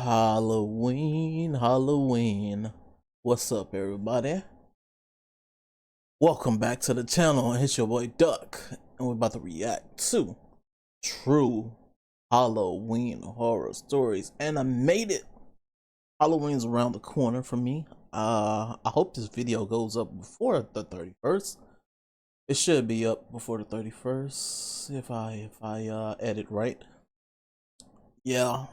Halloween, Halloween. What's up, everybody? Welcome back to the channel. It's your boy Duck, and we're about to react to true Halloween horror stories. And I made it. Halloween's around the corner for me. I hope this video goes up before the 31st. It should be up before the 31st if I edit right. Yeah.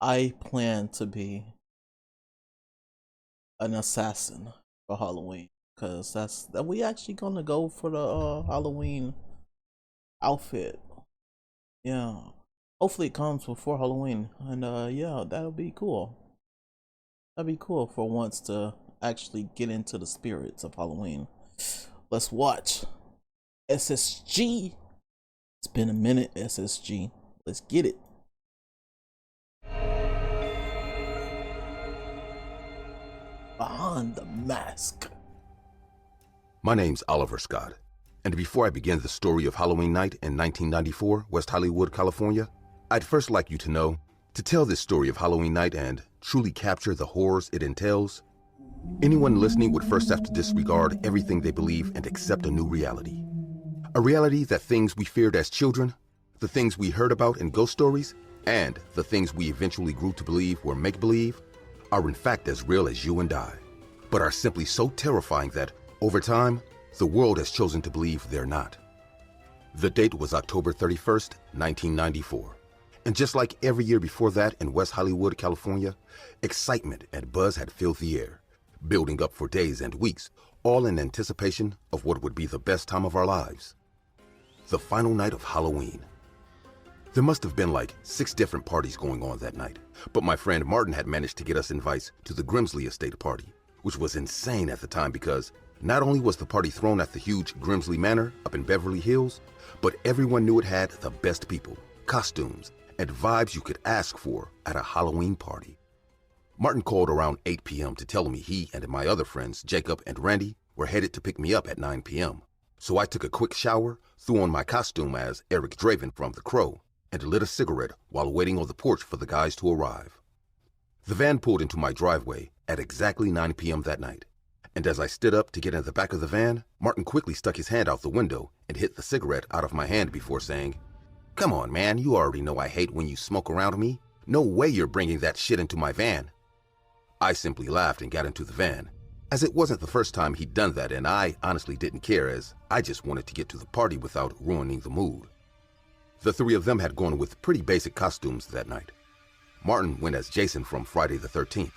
I plan to be an assassin for Halloween because that we actually gonna go for the Halloween outfit. Yeah, hopefully it comes before Halloween, and yeah, that'll be cool. That'd be cool for once to actually get into the spirits of Halloween. Let's watch SSG. It's been a minute, SSG. Let's get it. Behind the mask. My name's Oliver Scott, and before I begin the story of Halloween night in 1994, West Hollywood, California, I'd first like you to know, to tell this story of Halloween night and truly capture the horrors it entails, anyone listening would first have to disregard everything they believe and accept a new reality. A reality that things we feared as children, the things we heard about in ghost stories, and the things we eventually grew to believe were make-believe, are in fact as real as you and I, but are simply so terrifying that, over time, the world has chosen to believe they're not. The date was October 31st, 1994. And just like every year before that in West Hollywood, California, excitement and buzz had filled the air, building up for days and weeks, all in anticipation of what would be the best time of our lives. The final night of Halloween. There must have been like 6 different parties going on that night, but my friend Martin had managed to get us invites to the Grimsley Estate party, which was insane at the time because not only was the party thrown at the huge Grimsley Manor up in Beverly Hills, but everyone knew it had the best people, costumes, and vibes you could ask for at a Halloween party. Martin called around 8 p.m. to tell me he and my other friends, Jacob and Randy, were headed to pick me up at 9 p.m. So I took a quick shower, threw on my costume as Eric Draven from The Crow, and lit a cigarette while waiting on the porch for the guys to arrive. The van pulled into my driveway at exactly 9 p.m. that night, and as I stood up to get in the back of the van, Martin quickly stuck his hand out the window and hit the cigarette out of my hand before saying, "Come on, man, you already know I hate when you smoke around me. No way you're bringing that shit into my van." I simply laughed and got into the van, as it wasn't the first time he'd done that, and I honestly didn't care as I just wanted to get to the party without ruining the mood. The 3 of them had gone with pretty basic costumes that night. Martin went as Jason from Friday the 13th,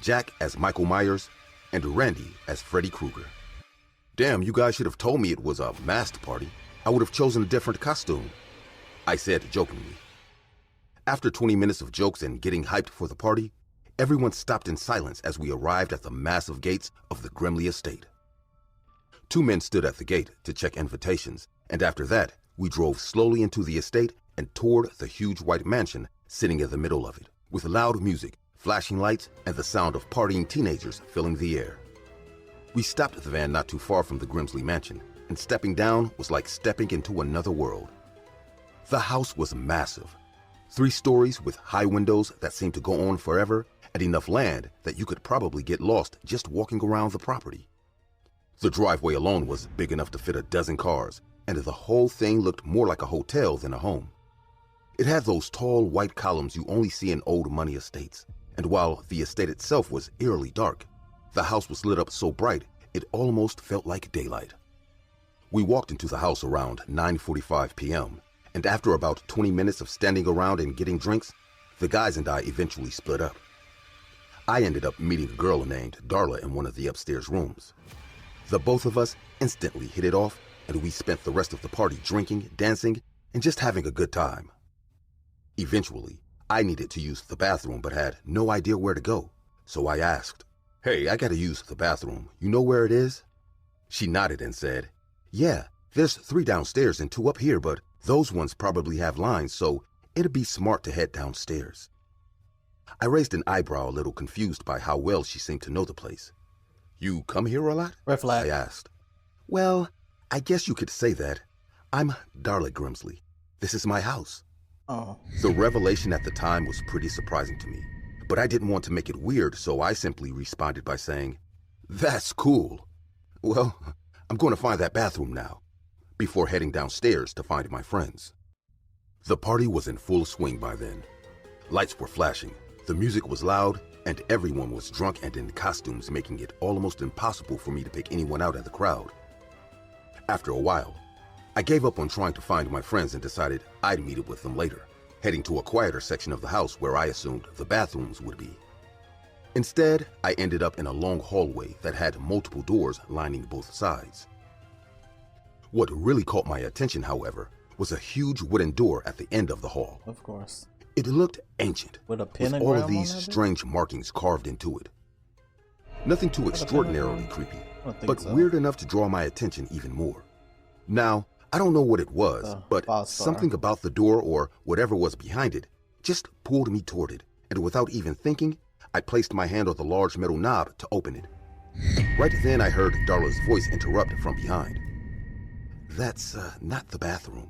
Jack as Michael Myers, and Randy as Freddy Krueger. "Damn, you guys should have told me it was a masked party. I would have chosen a different costume," I said jokingly. After 20 minutes of jokes and getting hyped for the party, everyone stopped in silence as we arrived at the massive gates of the Grimley Estate. 2 men stood at the gate to check invitations, and after that, we drove slowly into the estate and toward the huge white mansion sitting in the middle of it, with loud music, flashing lights, and the sound of partying teenagers filling the air. We stopped the van not too far from the Grimsley mansion, and stepping down was like stepping into another world. The house was massive, 3 stories with high windows that seemed to go on forever, and enough land that you could probably get lost just walking around the property. The driveway alone was big enough to fit a dozen cars, and the whole thing looked more like a hotel than a home. It had those tall white columns you only see in old money estates, and while the estate itself was eerily dark, the house was lit up so bright it almost felt like daylight. We walked into the house around 9:45 p.m., and after about 20 minutes of standing around and getting drinks, the guys and I eventually split up. I ended up meeting a girl named Darla in one of the upstairs rooms. The both of us instantly hit it off, and we spent the rest of the party drinking, dancing, and just having a good time. Eventually, I needed to use the bathroom but had no idea where to go, so I asked, "Hey, I gotta use the bathroom. You know where it is?" She nodded and said, "Yeah, there's 3 downstairs and 2 up here, but those ones probably have lines, so it'd be smart to head downstairs." I raised an eyebrow a little confused by how well she seemed to know the place. "You come here a lot?" Red flag. I asked. "Well, I guess you could say that. I'm Darla Grimsley. This is my house." Oh. The revelation at the time was pretty surprising to me, but I didn't want to make it weird, so I simply responded by saying, "That's cool. Well, I'm going to find that bathroom now," before heading downstairs to find my friends. The party was in full swing by then. Lights were flashing, the music was loud, and everyone was drunk and in costumes, making it almost impossible for me to pick anyone out of the crowd. After a while, I gave up on trying to find my friends and decided I'd meet up with them later, heading to a quieter section of the house where I assumed the bathrooms would be. Instead, I ended up in a long hallway that had multiple doors lining both sides. What really caught my attention, however, was a huge wooden door at the end of the hall. Of course. It looked ancient, With a with pentagram all of on these that bitch? strange markings carved into it. Nothing too extraordinarily creepy, I don't think but so. weird enough to draw my attention even more. Now, I don't know what it was, The but boss star. something about the door or whatever was behind it just pulled me toward it, and without even thinking, I placed my hand on the large metal knob to open it. Right then, I heard Darla's voice interrupt from behind. "That's not the bathroom."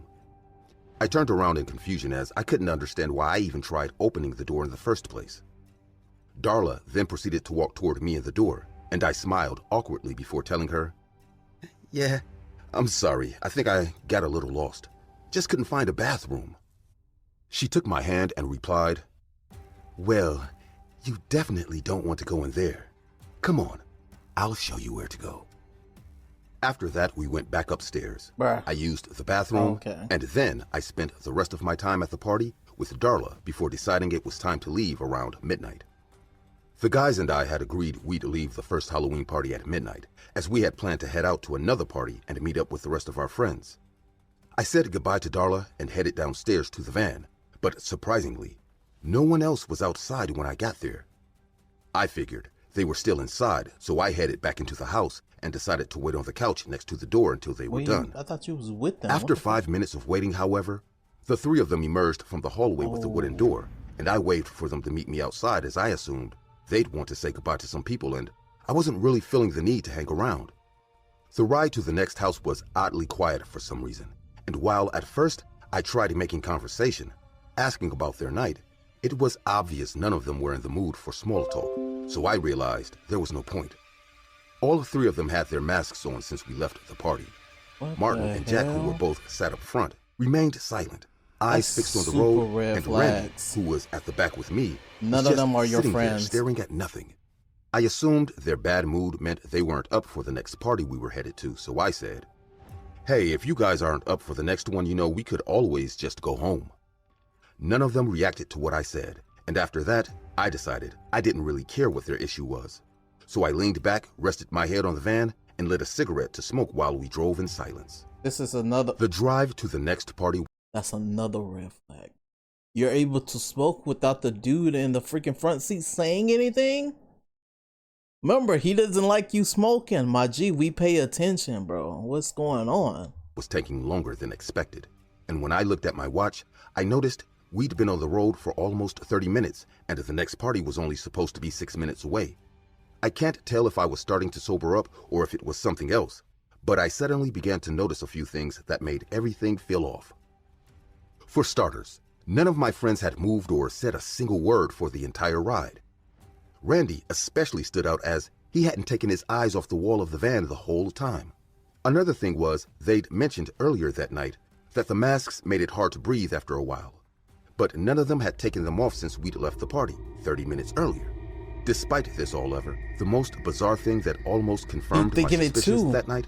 I turned around in confusion as I couldn't understand why I even tried opening the door in the first place. Darla then proceeded to walk toward me in the door, and I smiled awkwardly before telling her, "Yeah, I'm sorry, I think I got a little lost. Just couldn't find a bathroom." She took my hand and replied, "Well, you definitely don't want to go in there. Come on, I'll show you where to go." After that, we went back upstairs. Bruh. I used the bathroom, Okay. and then I spent the rest of my time at the party with Darla before deciding it was time to leave around midnight. The guys and I had agreed we'd leave the first Halloween party at midnight, as we had planned to head out to another party and meet up with the rest of our friends. I said goodbye to Darla and headed downstairs to the van, but surprisingly, no one else was outside when I got there. I figured they were still inside, so I headed back into the house and decided to wait on the couch next to the door until they were done. I thought you was with them. After What the 5 minutes of waiting, however, the three of them emerged from the hallway with the wooden door, and I waved for them to meet me outside as I assumed they'd want to say goodbye to some people, and I wasn't really feeling the need to hang around. The ride to the next house was oddly quiet for some reason, and while at first I tried making conversation, asking about their night, it was obvious none of them were in the mood for small talk, so I realized there was no point. All three of them had their masks on since we left the party. What Martin the and Jack, who hell? were both sat up front, remained silent, eyes That's fixed on the super road, red and Randy, flags. who was at the back with me, None was of just them are your sitting there friends. staring at nothing. I assumed their bad mood meant they weren't up for the next party we were headed to, so I said, "Hey, if you guys aren't up for the next one, we could always just go home." None of them reacted to what I said, and after that, I decided I didn't really care what their issue was. So I leaned back, rested my head on the van, and lit a cigarette to smoke while we drove in silence. This is another. The drive to the next party That's another red flag. You're able to smoke without the dude in the freaking front seat saying anything? Remember, he doesn't like you smoking. My G, we pay attention, bro. What's going on? was taking longer than expected, and when I looked at my watch, I noticed we'd been on the road for almost 30 minutes, and the next party was only supposed to be 6 minutes away. I can't tell if I was starting to sober up or if it was something else, but I suddenly began to notice a few things that made everything feel off. For starters, none of my friends had moved or said a single word for the entire ride. Randy especially stood out as he hadn't taken his eyes off the wall of the van the whole time. Another thing was they'd mentioned earlier that night that the masks made it hard to breathe after a while, but none of them had taken them off since we'd left the party 30 minutes earlier. Despite this, however, the most bizarre thing that almost confirmed my thinking it suspicions too. that night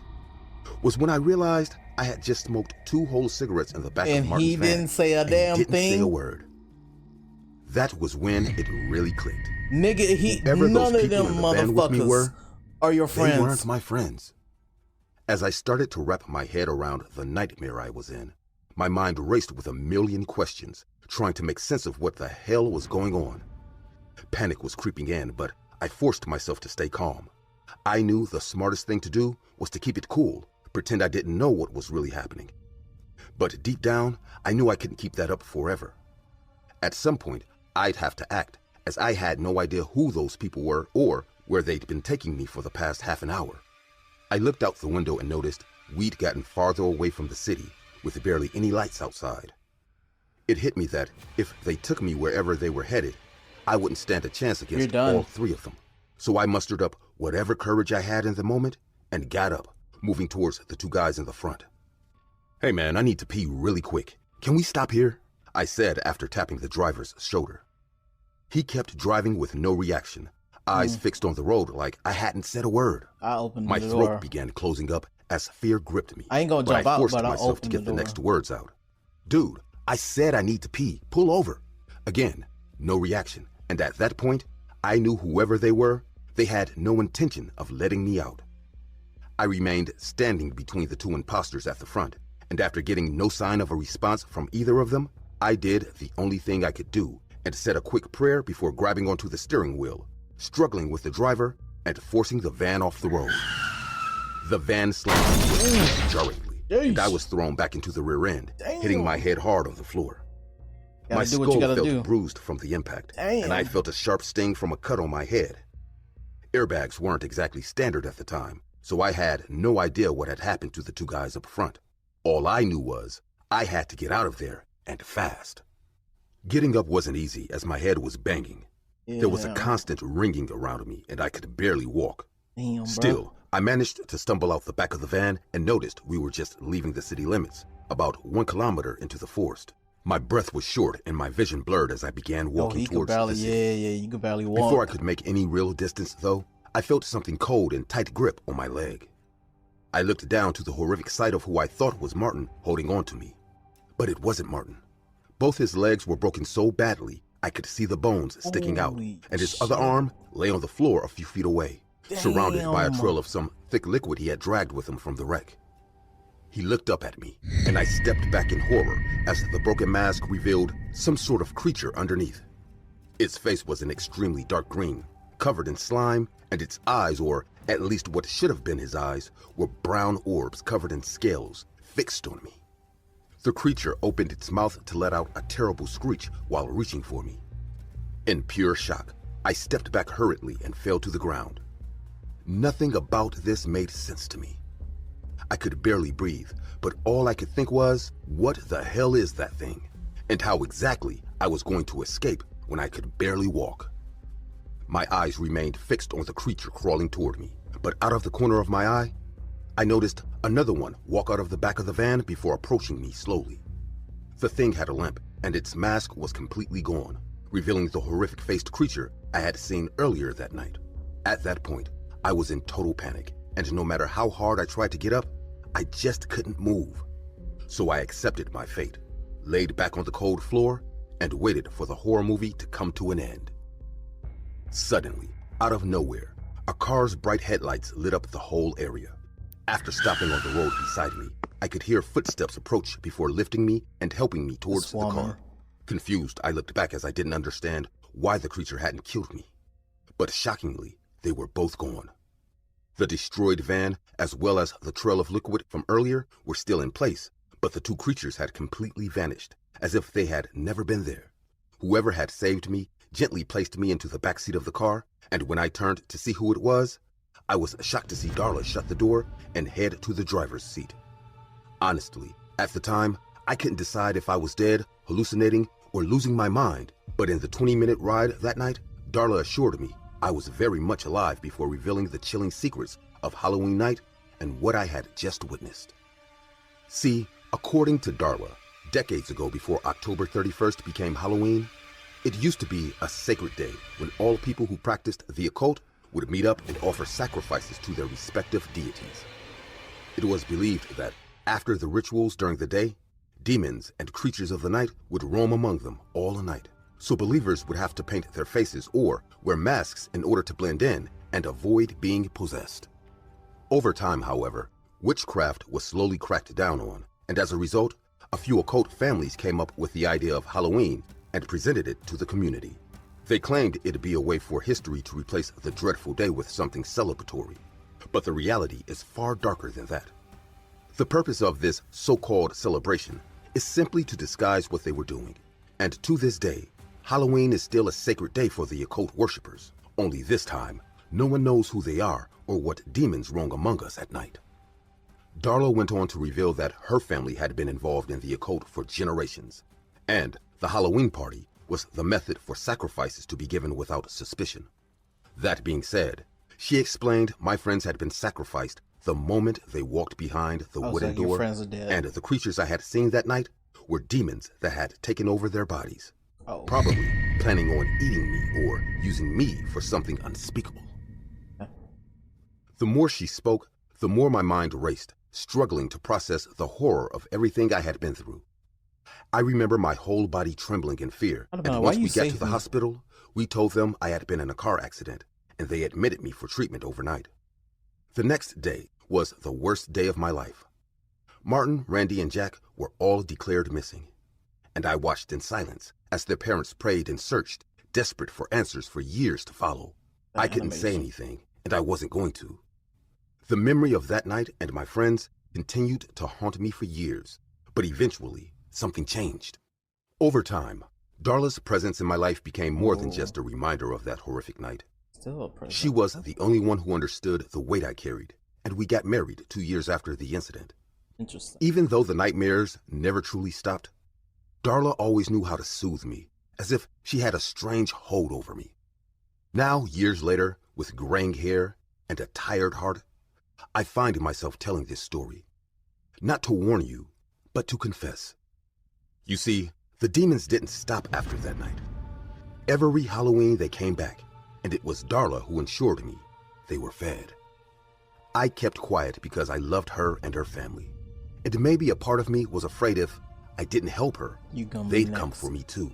was when I realized I had just smoked 2 whole cigarettes in the back And of Martin's he van didn't say a and damn didn't say a thing? word. That was when it really clicked. Nigga, Whoever none those of them people in the van with me motherfuckers were, are your They weren't friends. my friends. As I started to wrap my head around the nightmare I was in, my mind raced with a million questions, trying to make sense of what the hell was going on. Panic was creeping in, but I forced myself to stay calm. I knew the smartest thing to do was to keep it cool, pretend I didn't know what was really happening. But deep down, I knew I couldn't keep that up forever. At some point, I'd have to act, as I had no idea who those people were or where they'd been taking me for the past half an hour. I looked out the window and noticed we'd gotten farther away from the city, with barely any lights outside. It hit me that if they took me wherever they were headed, I wouldn't stand a chance against all three of them. So I mustered up whatever courage I had in the moment and got up, moving towards the two guys in the front. "Hey man, I need to pee really quick. Can we stop here?" I said after tapping the driver's shoulder. He kept driving with no reaction, eyes fixed on the road like I hadn't said a word. I opened My the door. My throat began closing up as fear gripped me. I ain't gonna but jump I out, forced but I'll myself open to get the the door. next words out. "Dude, I said I need to pee. Pull over." Again, no reaction. And at that point, I knew whoever they were, they had no intention of letting me out. I remained standing between the two imposters at the front, and after getting no sign of a response from either of them, I did the only thing I could do and said a quick prayer before grabbing onto the steering wheel, struggling with the driver, and forcing the van off the road. The van slammed jarringly, and I was thrown back into the rear end, hitting my head hard on the floor. My skull felt bruised from the impact, and I felt a sharp sting from a cut on my head. Airbags weren't exactly standard at the time, so I had no idea what had happened to the two guys up front. All I knew was I had to get out of there, and fast. Getting up wasn't easy as my head was banging. There was a constant ringing around me, and I could barely walk. Still, I managed to stumble out the back of the van and noticed we were just leaving the city limits, about 1 kilometer into the forest. My breath was short and my vision blurred as I began walking towards the city. You could barely walk. Before I could make any real distance, though, I felt something cold and tight grip on my leg. I looked down to the horrific sight of who I thought was Martin holding on to me. But it wasn't Martin. Both his legs were broken so badly, I could see the bones sticking out, and his other arm lay on the floor a few feet away, surrounded by a trail of some thick liquid he had dragged with him from the wreck. He looked up at me, and I stepped back in horror as the broken mask revealed some sort of creature underneath. Its face was an extremely dark green, covered in slime, and its eyes, or at least what should have been his eyes, were brown orbs covered in scales, fixed on me. The creature opened its mouth to let out a terrible screech while reaching for me. In pure shock, I stepped back hurriedly and fell to the ground. Nothing about this made sense to me. I could barely breathe, but all I could think was, what the hell is that thing? And how exactly I was going to escape when I could barely walk. My eyes remained fixed on the creature crawling toward me, but out of the corner of my eye, I noticed another one walk out of the back of the van before approaching me slowly. The thing had a limp, and its mask was completely gone, revealing the horrific-faced creature I had seen earlier that night. At that point, I was in total panic, and no matter how hard I tried to get up, I just couldn't move. So I accepted my fate, laid back on the cold floor, and waited for the horror movie to come to an end. Suddenly, out of nowhere, a car's bright headlights lit up the whole area. After stopping on the road beside me, I could hear footsteps approach before lifting me and helping me towards the car. Confused, I looked back as I didn't understand why the creature hadn't killed me. But shockingly, they were both gone. The destroyed van, as well as the trail of liquid from earlier, were still in place, but the two creatures had completely vanished, as if they had never been there. Whoever had saved me gently placed me into the backseat of the car, and when I turned to see who it was, I was shocked to see Darla shut the door and head to the driver's seat. Honestly, at the time, I couldn't decide if I was dead, hallucinating, or losing my mind, but in the 20-minute ride that night, Darla assured me I was very much alive before revealing the chilling secrets of Halloween night and what I had just witnessed. See, according to Darla, decades ago before October 31st became Halloween, it used to be a sacred day when all people who practiced the occult would meet up and offer sacrifices to their respective deities. It was believed that after the rituals during the day, demons and creatures of the night would roam among them all night. So believers would have to paint their faces or wear masks in order to blend in and avoid being possessed. Over time, however, witchcraft was slowly cracked down on, and as a result, a few occult families came up with the idea of Halloween and presented it to the community. They claimed it'd be a way for history to replace the dreadful day with something celebratory, but the reality is far darker than that. The purpose of this so-called celebration is simply to disguise what they were doing, and to this day, Halloween is still a sacred day for the occult worshippers, only this time, no one knows who they are or what demons roam among us at night. Darla went on to reveal that her family had been involved in the occult for generations, And the Halloween party was the method for sacrifices to be given without suspicion. That being said, she explained my friends had been sacrificed the moment they walked behind the wooden so your door, friends are dead. and the creatures I had seen that night were demons that had taken over their bodies, probably planning on eating me or using me for something unspeakable. The more she spoke, the more my mind raced, struggling to process the horror of everything I had been through. I remember my whole body trembling in fear, and once we got to the hospital, we told them I had been in a car accident, and they admitted me for treatment overnight. The next day was the worst day of my life. Martin, Randy, and Jack were all declared missing, and I watched in silence as their parents prayed and searched, desperate for answers for years to follow. I couldn't say anything, and I wasn't going to. The memory of that night and my friends continued to haunt me for years, but eventually, something changed. Over time, Darla's presence in my life became more than just a reminder of that horrific night. She was the only one who understood the weight I carried, and we got married 2 years after the incident. Interesting. Even though the nightmares never truly stopped, Darla always knew how to soothe me, as if she had a strange hold over me. Now, years later, with graying hair and a tired heart, I find myself telling this story, not to warn you, but to confess. You see, the demons didn't stop after that night. Every Halloween they came back, and it was Darla who ensured me they were fed. I kept quiet because I loved her and her family, and maybe a part of me was afraid if I didn't help her, they'd come for me too.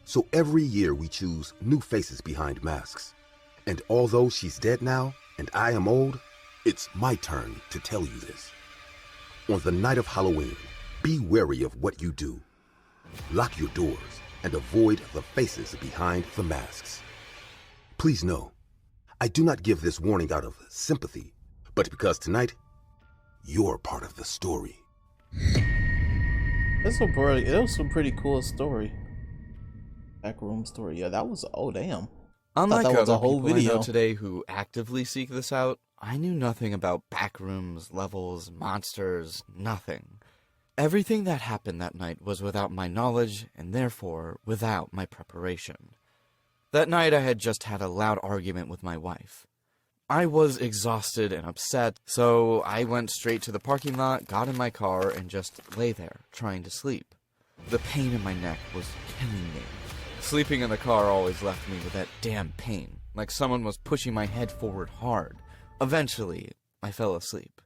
So every year we choose new faces behind masks. And although she's dead now, and I am old, it's my turn to tell you this. On the night of Halloween, be wary of what you do. Lock your doors and avoid the faces behind the masks. Please know, I do not give this warning out of sympathy, but because tonight, you're part of the story. It was some pretty cool story. Backroom story. Yeah, that was, oh damn. Unlike that was other a whole people video I know today who actively seek this out, I knew nothing about backrooms, levels, monsters, nothing. Everything that happened that night was without my knowledge, and therefore without my preparation. That night I had just had a loud argument with my wife. I was exhausted and upset, so I went straight to the parking lot, got in my car, and just lay there, trying to sleep. The pain in my neck was killing me. Sleeping in the car always left me with that damn pain, like someone was pushing my head forward hard. Eventually, I fell asleep.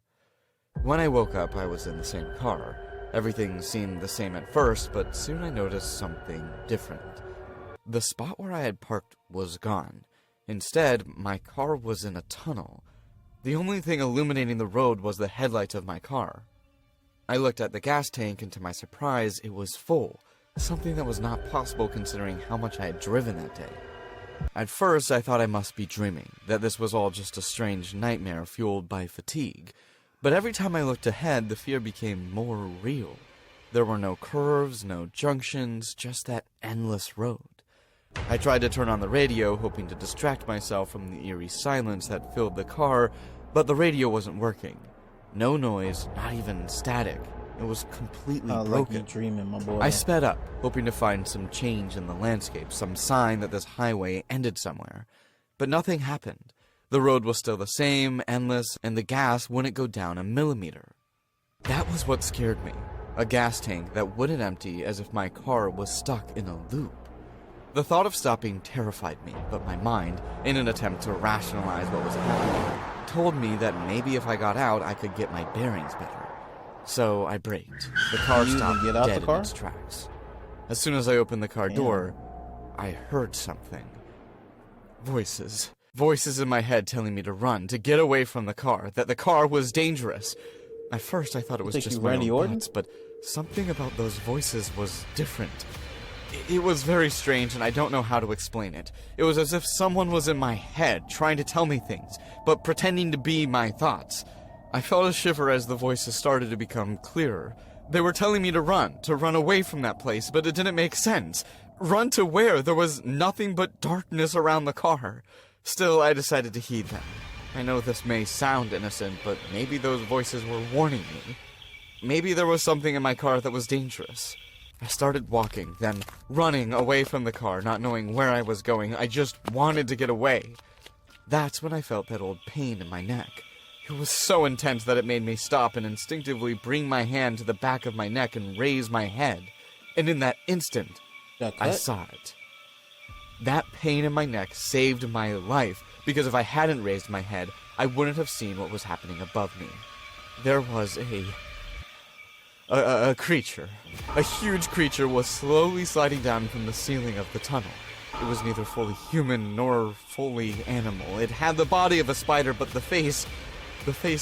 When I woke up, I was in the same car. Everything seemed the same at first, but soon I noticed something different. The spot where I had parked was gone. Instead, my car was in a tunnel. The only thing illuminating the road was the headlights of my car. I looked at the gas tank, and to my surprise, it was full, something that was not possible considering how much I had driven that day. At first, I thought I must be dreaming, that this was all just a strange nightmare fueled by fatigue. But every time I looked ahead, the fear became more real. There were no curves, no junctions, just that endless road. I tried to turn on the radio, hoping to distract myself from the eerie silence that filled the car, but the radio wasn't working. No noise, not even static. It was completely broken. Like you're dreaming, my boy. I sped up, hoping to find some change in the landscape, some sign that this highway ended somewhere. But nothing happened. The road was still the same, endless, and the gas wouldn't go down a millimeter. That was what scared me. A gas tank that wouldn't empty, as if my car was stuck in a loop. The thought of stopping terrified me, but my mind, in an attempt to rationalize what was happening, told me that maybe if I got out, I could get my bearings better. So I braked. The car stopped dead in its tracks. As soon as I opened the car door, I heard something. Voices. Voices in my head telling me to run, to get away from the car, that the car was dangerous. At first I thought it was just my own thoughts, but something about those voices was different. It was very strange, and I don't know how to explain it. It was as if someone was in my head, trying to tell me things, but pretending to be my thoughts. I felt a shiver as the voices started to become clearer. They were telling me to run away from that place, but it didn't make sense. Run to where? There was nothing but darkness around the car. Still, I decided to heed them. I know this may sound innocent, but maybe those voices were warning me. Maybe there was something in my car that was dangerous. I started walking, then running away from the car, not knowing where I was going. I just wanted to get away. That's when I felt that old pain in my neck. It was so intense that it made me stop and instinctively bring my hand to the back of my neck and raise my head. And in that instant, I saw it. That pain in my neck saved my life, because if I hadn't raised my head, I wouldn't have seen what was happening above me. There was a creature. A huge creature was slowly sliding down from the ceiling of the tunnel. It was neither fully human nor fully animal. It had the body of a spider, but the face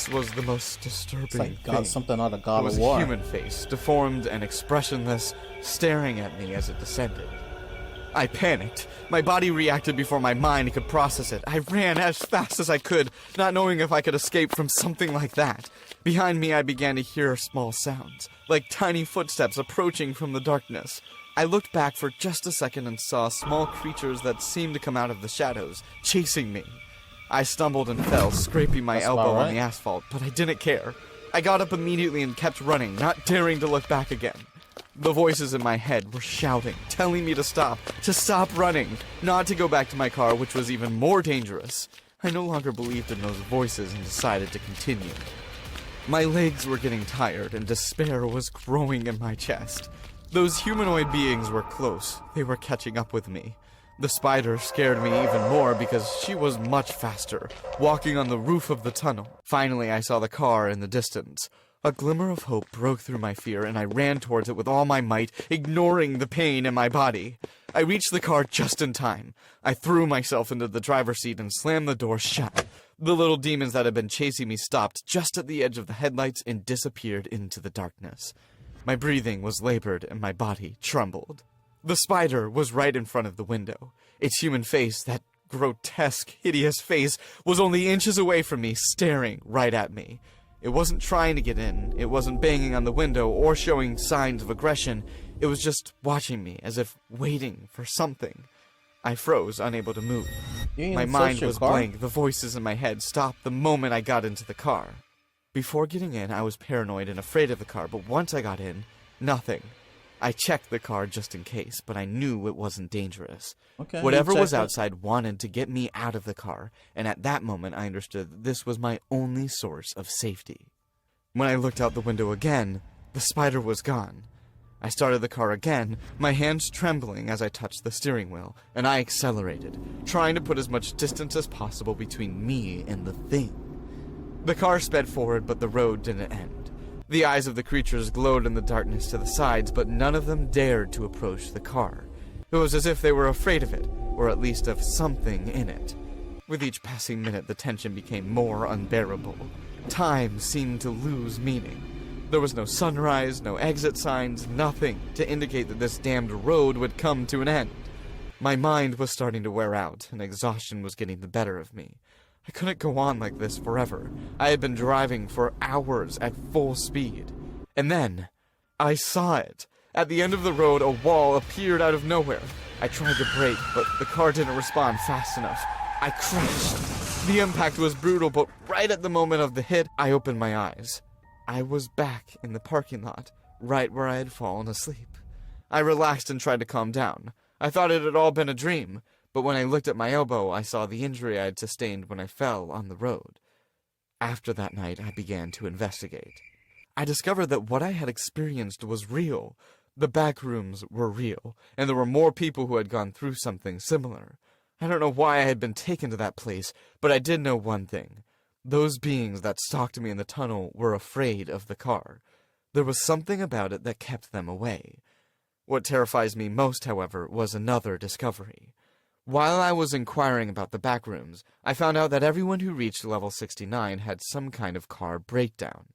was the most disturbing It's like thing. something out of God It was of War. a human face, deformed and expressionless, staring at me as it descended. I panicked. My body reacted before my mind could process it. I ran as fast as I could, not knowing if I could escape from something like that. Behind me, I began to hear small sounds, like tiny footsteps approaching from the darkness. I looked back for just a second and saw small creatures that seemed to come out of the shadows, chasing me. I stumbled and fell, scraping my elbow on the asphalt, but I didn't care. I got up immediately and kept running, not daring to look back again. The voices in my head were shouting, telling me to stop running, not to go back to my car, which was even more dangerous. I no longer believed in those voices and decided to continue. My legs were getting tired and despair was growing in my chest. Those humanoid beings were close. They were catching up with me. The spider scared me even more because she was much faster, walking on the roof of the tunnel. Finally, I saw the car in the distance. A glimmer of hope broke through my fear, and I ran towards it with all my might, ignoring the pain in my body. I reached the car just in time. I threw myself into the driver's seat and slammed the door shut. The little demons that had been chasing me stopped just at the edge of the headlights and disappeared into the darkness. My breathing was labored and my body trembled. The spider was right in front of the window. Its human face, that grotesque, hideous face, was only inches away from me, staring right at me. It wasn't trying to get in, it wasn't banging on the window or showing signs of aggression. It was just watching me, as if waiting for something. I froze, unable to move. My mind was blank. The voices in my head stopped the moment I got into the car. Before getting in, I was paranoid and afraid of the car, but once I got in, nothing. I checked the car just in case, but I knew it wasn't dangerous. Okay, whatever was outside wanted to get me out of the car, and at that moment I understood that this was my only source of safety. When I looked out the window again, the spider was gone. I started the car again, my hands trembling as I touched the steering wheel, and I accelerated, trying to put as much distance as possible between me and the thing. The car sped forward, but the road didn't end. The eyes of the creatures glowed in the darkness to the sides, but none of them dared to approach the car. It was as if they were afraid of it, or at least of something in it. With each passing minute, the tension became more unbearable. Time seemed to lose meaning. There was no sunrise, no exit signs, nothing to indicate that this damned road would come to an end. My mind was starting to wear out, and exhaustion was getting the better of me. I couldn't go on like this forever. I had been driving for hours at full speed. And then, I saw it. At the end of the road, a wall appeared out of nowhere. I tried to brake, but the car didn't respond fast enough. I crashed. The impact was brutal, but right at the moment of the hit, I opened my eyes. I was back in the parking lot, right where I had fallen asleep. I relaxed and tried to calm down. I thought it had all been a dream. But when I looked at my elbow, I saw the injury I had sustained when I fell on the road. After that night, I began to investigate. I discovered that what I had experienced was real. The back rooms were real, and there were more people who had gone through something similar. I don't know why I had been taken to that place, but I did know one thing. Those beings that stalked me in the tunnel were afraid of the car. There was something about it that kept them away. What terrifies me most, however, was another discovery. While I was inquiring about the back rooms, I found out that everyone who reached level 69 had some kind of car breakdown.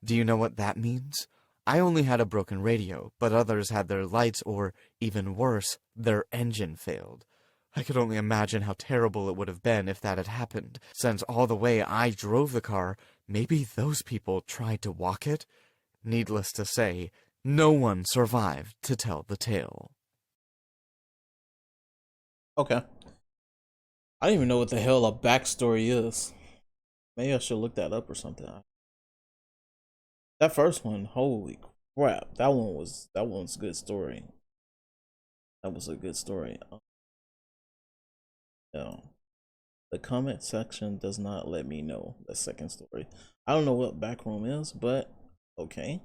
Do you know what that means? I only had a broken radio, but others had their lights or, even worse, their engine failed. I could only imagine how terrible it would have been if that had happened, since all the way I drove the car, maybe those people tried to walk it? Needless to say, no one survived to tell the tale. Okay. I don't even know what the hell a backstory is. Maybe I should look that up or something. That first one, holy Crap, that one's a good story. That was a good story. No. The comment section does not let me know the second story. I don't know what Backroom is, but okay.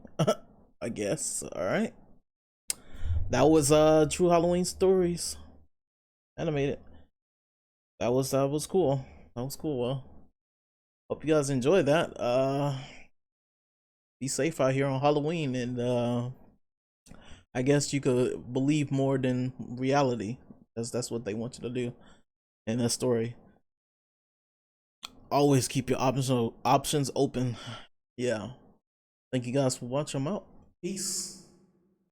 I guess. Alright. That was True Halloween Stories. Animated. That was cool. That was cool. Well, hope you guys enjoyed that. Be safe out here on Halloween, and I guess you could believe more than reality. That's what they want you to do in that story. Always keep your options open. Yeah. Thank you guys for watching. I'm out. Peace.